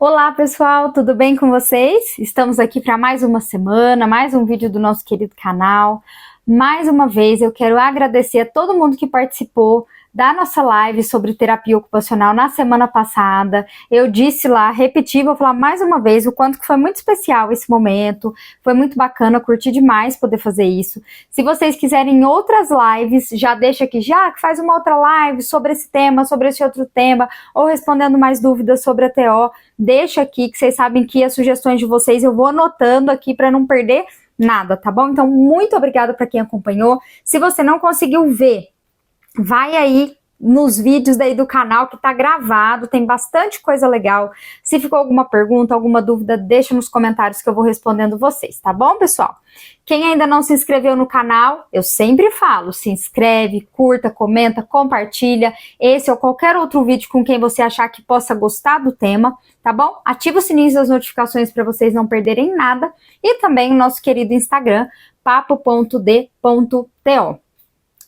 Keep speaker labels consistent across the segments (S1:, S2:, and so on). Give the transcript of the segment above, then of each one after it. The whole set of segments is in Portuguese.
S1: Olá pessoal, tudo bem com vocês? Estamos aqui para mais uma semana, mais um vídeo do nosso querido canal. Mais uma vez eu quero agradecer a todo mundo que participou da nossa live sobre terapia ocupacional na semana passada. Eu disse lá, repeti, vou falar mais uma vez o quanto que foi muito especial esse momento, foi muito bacana, curti demais poder fazer isso. Se vocês quiserem outras lives, já deixa aqui, já que faz uma outra live sobre esse tema, sobre esse outro tema, ou respondendo mais dúvidas sobre a TO, deixa aqui, que vocês sabem que as sugestões de vocês eu vou anotando aqui para não perder nada, tá bom? Então, muito obrigada para quem acompanhou. Se você não conseguiu ver, vai aí nos vídeos daí do canal que tá gravado, tem bastante coisa legal. Se ficou alguma pergunta, alguma dúvida, deixa nos comentários que eu vou respondendo vocês, tá bom, pessoal? Quem ainda não se inscreveu no canal, eu sempre falo, se inscreve, curta, comenta, compartilha, esse ou qualquer outro vídeo com quem você achar que possa gostar do tema, tá bom? Ativa o sininho das notificações para vocês não perderem nada e também o nosso querido Instagram, papo.d.to.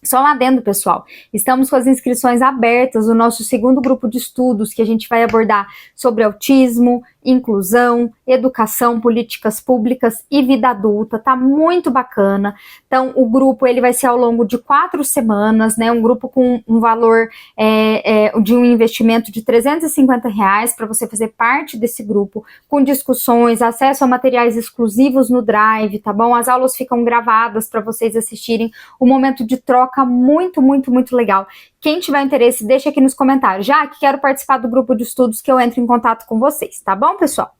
S1: Só um adendo, pessoal, estamos com as inscrições abertas do nosso segundo grupo de estudos que a gente vai abordar sobre autismo, inclusão, educação, políticas públicas e vida adulta, tá muito bacana. Então, o grupo ele vai ser ao longo de 4 semanas, né? Um grupo com um valor de um investimento de R$350 para você fazer parte desse grupo, com discussões, acesso a materiais exclusivos no Drive, tá bom? As aulas ficam gravadas para vocês assistirem, um momento de troca muito legal. Quem tiver interesse, deixa aqui nos comentários. Já que quero participar do grupo de estudos que eu entro em contato com vocês, tá bom, pessoal?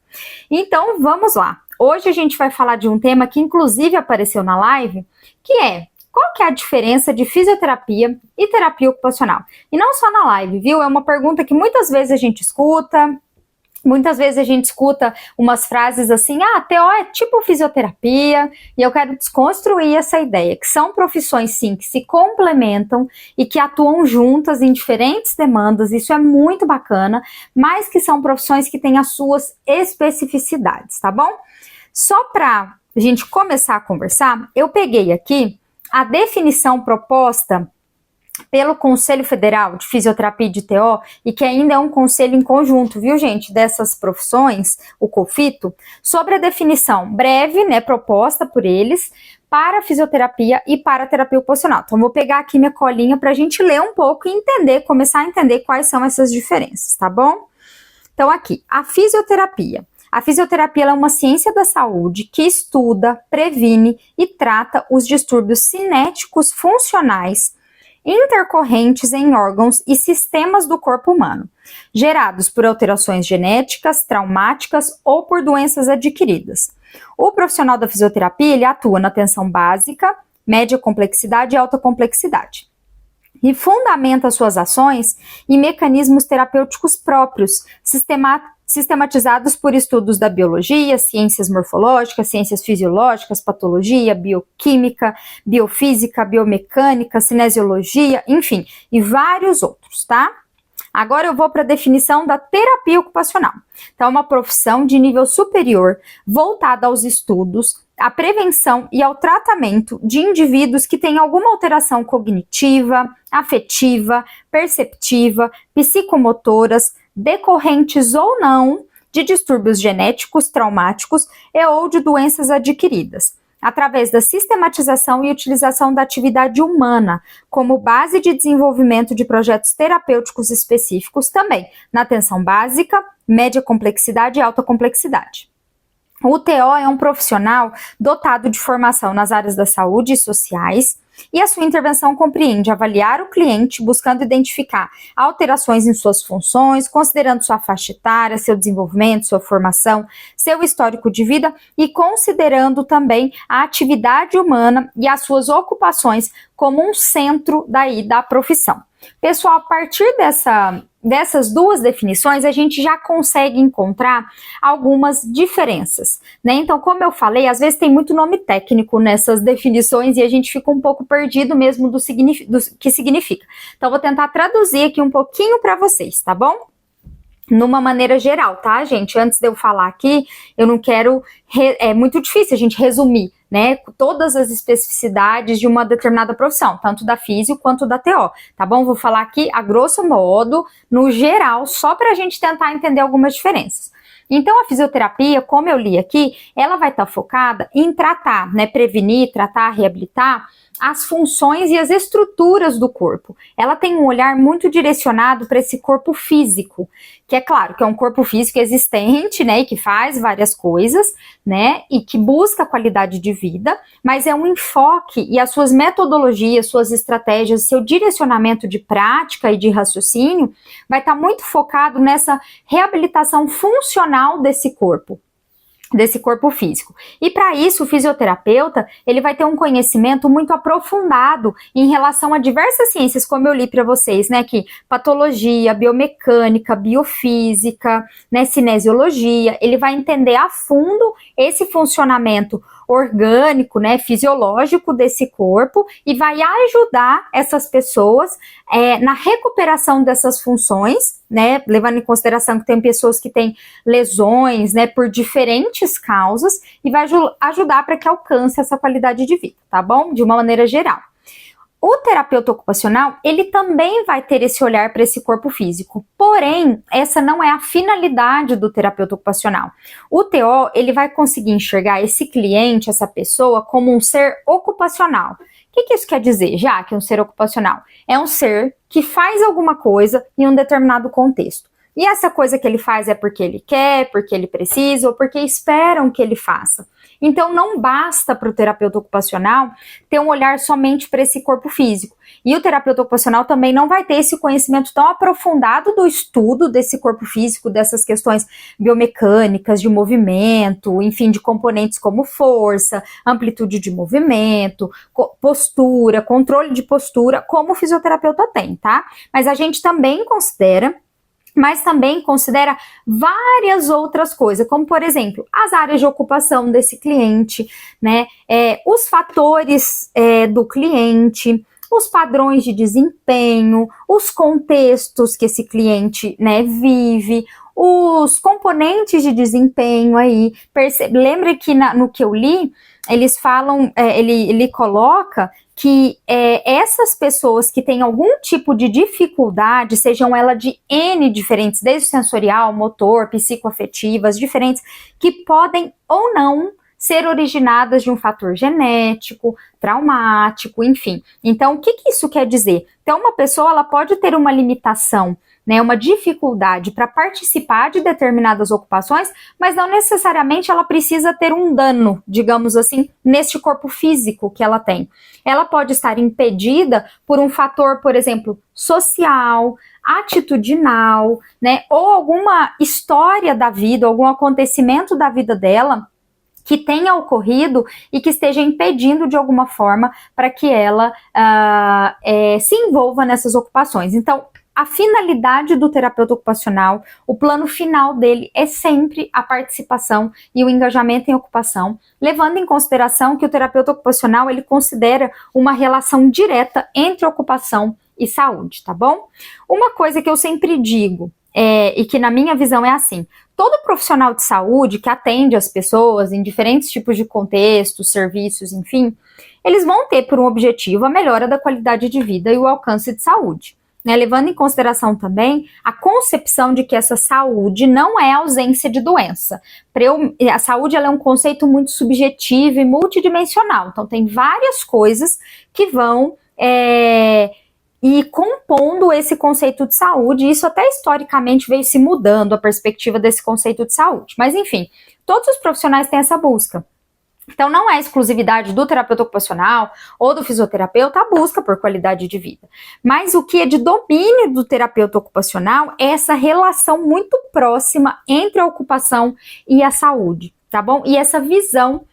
S1: Então, vamos lá. Hoje a gente vai falar de um tema que inclusive apareceu na live, que é qual que é a diferença de fisioterapia e terapia ocupacional? E não só na live, viu? É uma pergunta que muitas vezes a gente escuta. Muitas vezes a gente escuta umas frases assim, TO é tipo fisioterapia, e eu quero desconstruir essa ideia, que são profissões sim, que se complementam e que atuam juntas em diferentes demandas, isso é muito bacana, mas que são profissões que têm as suas especificidades, tá bom? Só para a gente começar a conversar, eu peguei aqui a definição proposta pelo Conselho Federal de Fisioterapia e de TO, e que ainda é um conselho em conjunto, viu, gente, dessas profissões, o COFITO, sobre a definição breve, né, proposta por eles, para fisioterapia e para terapia ocupacional. Então, vou pegar aqui minha colinha para a gente ler um pouco e entender, começar a entender quais são essas diferenças, tá bom? Então, aqui, a fisioterapia. A fisioterapia é uma ciência da saúde que estuda, previne e trata os distúrbios cinéticos funcionais intercorrentes em órgãos e sistemas do corpo humano, gerados por alterações genéticas, traumáticas ou por doenças adquiridas. O profissional da fisioterapia ele atua na atenção básica, média complexidade e alta complexidade, e fundamenta suas ações em mecanismos terapêuticos próprios, sistematizados por estudos da biologia, ciências morfológicas, ciências fisiológicas, patologia, bioquímica, biofísica, biomecânica, cinesiologia, enfim, e vários outros, tá? Agora eu vou para a definição da terapia ocupacional. Então, é uma profissão de nível superior voltada aos estudos, à prevenção e ao tratamento de indivíduos que têm alguma alteração cognitiva, afetiva, perceptiva, psicomotoras, decorrentes ou não de distúrbios genéticos, traumáticos e ou de doenças adquiridas, através da sistematização e utilização da atividade humana como base de desenvolvimento de projetos terapêuticos específicos também, na atenção básica, média complexidade e alta complexidade. O TO é um profissional dotado de formação nas áreas da saúde e sociais, e a sua intervenção compreende avaliar o cliente, buscando identificar alterações em suas funções, considerando sua faixa etária, seu desenvolvimento, sua formação, seu histórico de vida e considerando também a atividade humana e as suas ocupações como um centro da profissão. Pessoal, a partir dessas duas definições, a gente já consegue encontrar algumas diferenças, né? Então, como eu falei, às vezes tem muito nome técnico nessas definições e a gente fica um pouco perdido mesmo do que significa. Então, vou tentar traduzir aqui um pouquinho para vocês, tá bom? Numa maneira geral, tá, gente? Antes de eu falar aqui, eu não quero... É muito difícil a gente resumir, né, todas as especificidades de uma determinada profissão, tanto da físio quanto da TO, tá bom? Vou falar aqui a grosso modo, no geral, só para a gente tentar entender algumas diferenças. Então, a fisioterapia, como eu li aqui, ela vai estar focada em tratar, né, prevenir, tratar, reabilitar as funções e as estruturas do corpo. Ela tem um olhar muito direcionado para esse corpo físico, que é claro que é um corpo físico existente, né, e que faz várias coisas, né, e que busca qualidade de vida, mas é um enfoque e as suas metodologias, suas estratégias, seu direcionamento de prática e de raciocínio vai estar muito focado nessa reabilitação funcional desse corpo físico. E para isso, o fisioterapeuta, ele vai ter um conhecimento muito aprofundado em relação a diversas ciências, como eu li para vocês, né, que patologia, biomecânica, biofísica, né, cinesiologia, ele vai entender a fundo esse funcionamento orgânico, né, fisiológico desse corpo e vai ajudar essas pessoas na recuperação dessas funções, né, levando em consideração que tem pessoas que têm lesões, né, por diferentes causas e vai ajudar para que alcance essa qualidade de vida, tá bom? De uma maneira geral. O terapeuta ocupacional, ele também vai ter esse olhar para esse corpo físico, porém, essa não é a finalidade do terapeuta ocupacional. O TO, ele vai conseguir enxergar esse cliente, essa pessoa, como um ser ocupacional. O que isso quer dizer, já que é um ser ocupacional? É um ser que faz alguma coisa em um determinado contexto. E essa coisa que ele faz é porque ele quer, porque ele precisa ou porque esperam que ele faça. Então, não basta para o terapeuta ocupacional ter um olhar somente para esse corpo físico. E o terapeuta ocupacional também não vai ter esse conhecimento tão aprofundado do estudo desse corpo físico, dessas questões biomecânicas, de movimento, enfim, de componentes como força, amplitude de movimento, postura, controle de postura, como o fisioterapeuta tem, tá? Mas a gente também considera várias outras coisas, como, por exemplo, as áreas de ocupação desse cliente, né, os fatores do cliente, os padrões de desempenho, os contextos que esse cliente, né, vive, os componentes de desempenho aí. Lembra que no que eu li, eles falam, ele coloca que essas pessoas que têm algum tipo de dificuldade, sejam elas de N diferentes, desde sensorial, motor, psicoafetivas, diferentes, que podem ou não ser originadas de um fator genético, traumático, enfim. Então, o que isso quer dizer? Então, uma pessoa ela pode ter uma limitação, né, uma dificuldade para participar de determinadas ocupações, mas não necessariamente ela precisa ter um dano, digamos assim, neste corpo físico que ela tem. Ela pode estar impedida por um fator, por exemplo, social, atitudinal, né, ou alguma história da vida, algum acontecimento da vida dela que tenha ocorrido e que esteja impedindo de alguma forma para que ela se envolva nessas ocupações. Então, a finalidade do terapeuta ocupacional, o plano final dele é sempre a participação e o engajamento em ocupação, levando em consideração que o terapeuta ocupacional ele considera uma relação direta entre ocupação e saúde, tá bom? Uma coisa que eu sempre digo, e que na minha visão é assim, todo profissional de saúde que atende as pessoas em diferentes tipos de contextos, serviços, enfim, eles vão ter por um objetivo a melhora da qualidade de vida e o alcance de saúde. Né, levando em consideração também a concepção de que essa saúde não é ausência de doença. A saúde ela é um conceito muito subjetivo e multidimensional, então tem várias coisas que vão ir compondo esse conceito de saúde, e isso até historicamente veio se mudando a perspectiva desse conceito de saúde. Mas enfim, todos os profissionais têm essa busca. Então, não é exclusividade do terapeuta ocupacional ou do fisioterapeuta a busca por qualidade de vida. Mas o que é de domínio do terapeuta ocupacional é essa relação muito próxima entre a ocupação e a saúde, tá bom? E essa visão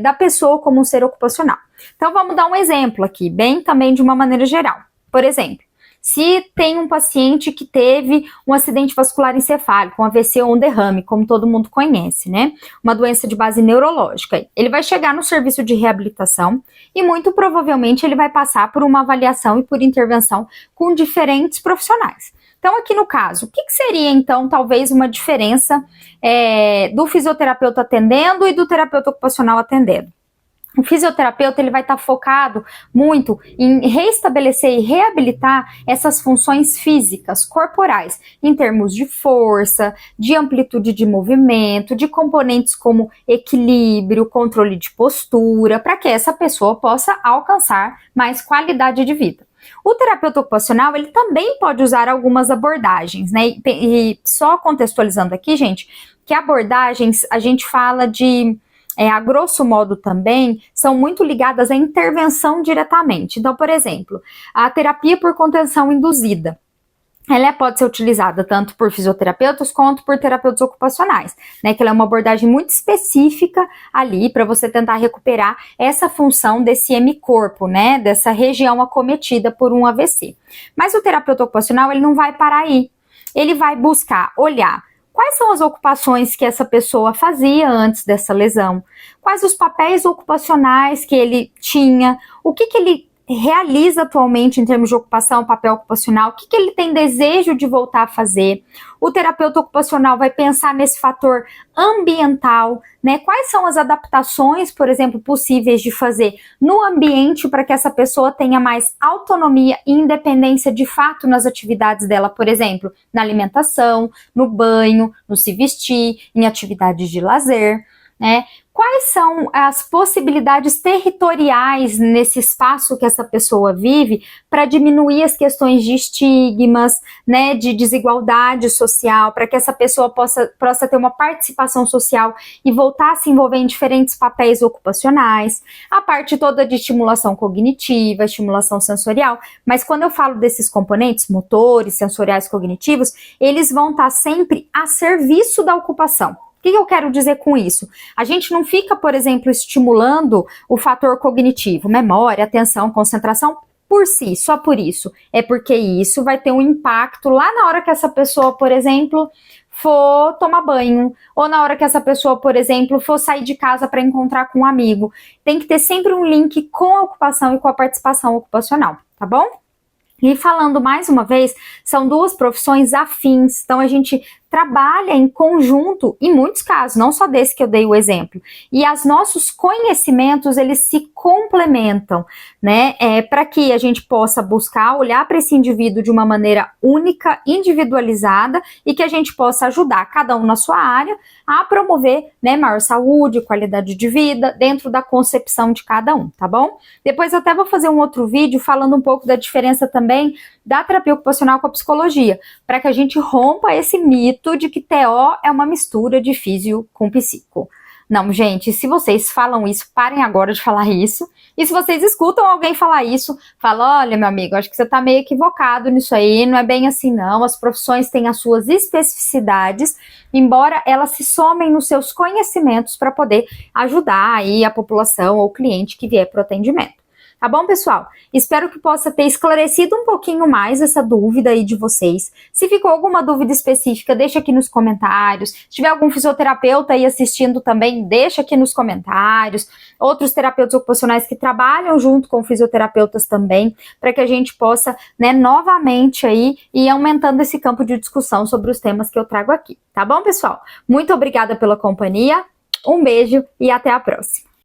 S1: da pessoa como um ser ocupacional. Então, vamos dar um exemplo aqui, bem também de uma maneira geral. Por exemplo, se tem um paciente que teve um acidente vascular encefálico, um AVC ou um derrame, como todo mundo conhece, né? Uma doença de base neurológica. Ele vai chegar no serviço de reabilitação e muito provavelmente ele vai passar por uma avaliação e por intervenção com diferentes profissionais. Então, aqui no caso, o que seria então talvez uma diferença do fisioterapeuta atendendo e do terapeuta ocupacional atendendo? O fisioterapeuta ele vai estar focado muito em restabelecer e reabilitar essas funções físicas, corporais, em termos de força, de amplitude de movimento, de componentes como equilíbrio, controle de postura, para que essa pessoa possa alcançar mais qualidade de vida. O terapeuta ocupacional, ele também pode usar algumas abordagens, né? E só contextualizando aqui, gente, que abordagens a gente fala de... a grosso modo também, são muito ligadas à intervenção diretamente. Então, por exemplo, a terapia por contenção induzida, ela pode ser utilizada tanto por fisioterapeutas quanto por terapeutas ocupacionais, né? Que ela é uma abordagem muito específica ali para você tentar recuperar essa função desse hemicorpo, né? Dessa região acometida por um AVC. Mas o terapeuta ocupacional, ele não vai parar aí. Ele vai buscar olhar quais são as ocupações que essa pessoa fazia antes dessa lesão, quais os papéis ocupacionais que ele tinha, o que ele realiza atualmente em termos de ocupação, papel ocupacional, o que ele tem desejo de voltar a fazer. O terapeuta ocupacional vai pensar nesse fator ambiental, né? Quais são as adaptações, por exemplo, possíveis de fazer no ambiente para que essa pessoa tenha mais autonomia e independência de fato nas atividades dela, por exemplo, na alimentação, no banho, no se vestir, em atividades de lazer, né? Quais são as possibilidades territoriais nesse espaço que essa pessoa vive para diminuir as questões de estigmas, né, de desigualdade social, para que essa pessoa possa ter uma participação social e voltar a se envolver em diferentes papéis ocupacionais, a parte toda de estimulação cognitiva, estimulação sensorial, mas quando eu falo desses componentes motores, sensoriais, cognitivos, eles vão estar sempre a serviço da ocupação. O que eu quero dizer com isso? A gente não fica, por exemplo, estimulando o fator cognitivo, memória, atenção, concentração, por si, só por isso. É porque isso vai ter um impacto lá na hora que essa pessoa, por exemplo, for tomar banho, ou na hora que essa pessoa, por exemplo, for sair de casa para encontrar com um amigo. Tem que ter sempre um link com a ocupação e com a participação ocupacional, tá bom? E falando mais uma vez, são duas profissões afins, então a gente trabalha em conjunto, em muitos casos, não só desse que eu dei o exemplo. E os nossos conhecimentos, eles se complementam, né? Para que a gente possa buscar, olhar para esse indivíduo de uma maneira única, individualizada, e que a gente possa ajudar cada um na sua área a promover, né, maior saúde, qualidade de vida, dentro da concepção de cada um, tá bom? Depois eu até vou fazer um outro vídeo falando um pouco da diferença também da terapia ocupacional com a psicologia, para que a gente rompa esse mito de que TO é uma mistura de físio com psico. Não, gente, se vocês falam isso, parem agora de falar isso. E se vocês escutam alguém falar isso, fala, olha, meu amigo, acho que você tá meio equivocado nisso aí, não é bem assim não, as profissões têm as suas especificidades, embora elas se somem nos seus conhecimentos para poder ajudar aí a população ou o cliente que vier para o atendimento. Tá bom, pessoal? Espero que possa ter esclarecido um pouquinho mais essa dúvida aí de vocês. Se ficou alguma dúvida específica, deixa aqui nos comentários. Se tiver algum fisioterapeuta aí assistindo também, deixa aqui nos comentários. Outros terapeutas ocupacionais que trabalham junto com fisioterapeutas também, para que a gente possa, né, novamente aí ir aumentando esse campo de discussão sobre os temas que eu trago aqui. Tá bom, pessoal? Muito obrigada pela companhia, um beijo e até a próxima.